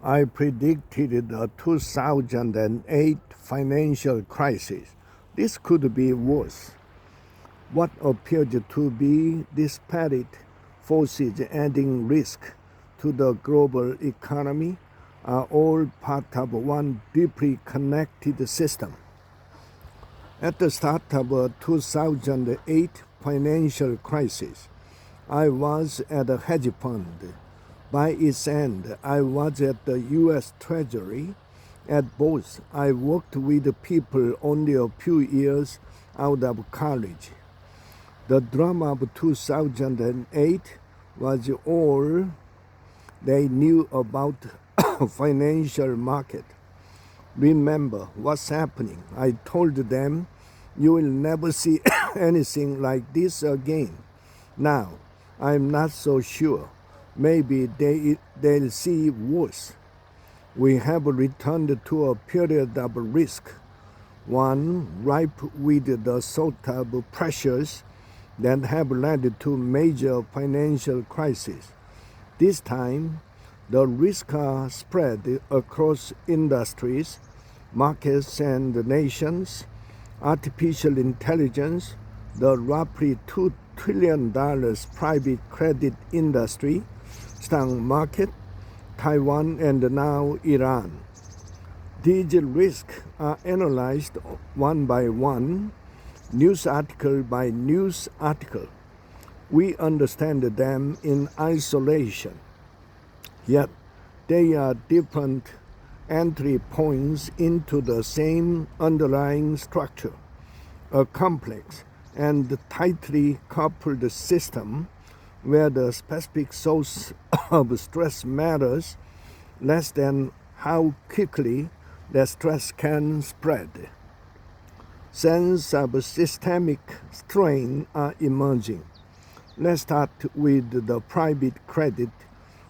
I predicted the 2008 financial crisis. This could be worse. What appeared to be disparate forces adding risk to the global economy are all part of one deeply connected system. At the start of the 2008 financial crisis, I was at a hedge fund. By its end, I was at the U.S. Treasury. At both, I worked with people only a few years out of college. The drama of 2008 was all they knew about financial market. Remember what's happening. I told them, you will never see anything like this again. Now, I'm not so sure. Maybe they'll see worse. We have returned to a period of risk, one ripe with the sort of pressures that have led to major financial crises. This time, the risks are spread across industries, markets, and nations. Artificial intelligence, the roughly $2 trillion private credit industry, stock market, Taiwan, and now Iran. These risks are analyzed one by one, news article by news article. We understand them in isolation, yet they are different entry points into the same underlying structure, a complex and tightly coupled system where the specific source of stress matters less than how quickly the stress can spread. Signs of systemic strain are emerging. Let's start with the private credit,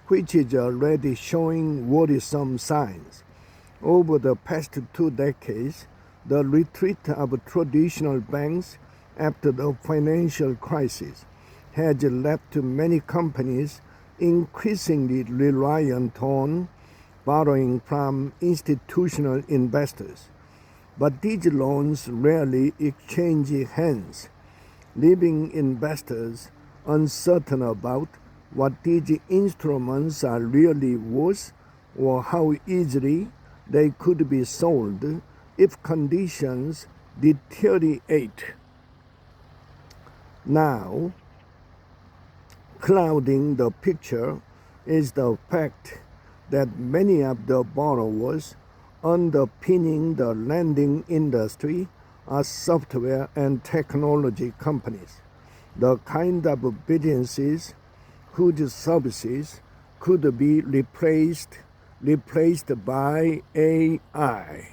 which is already showing worrisome signs. Over the past 2 decades, the retreat of traditional banks after the financial crisis has left many companies increasingly reliant on borrowing from institutional investors. But these loans rarely exchange hands, leaving investors uncertain about what these instruments are really worth or how easily they could be sold if conditions deteriorate. Now, clouding the picture is the fact that many of the borrowers underpinning the lending industry are software and technology companies, the kind of businesses whose services could be replaced by AI.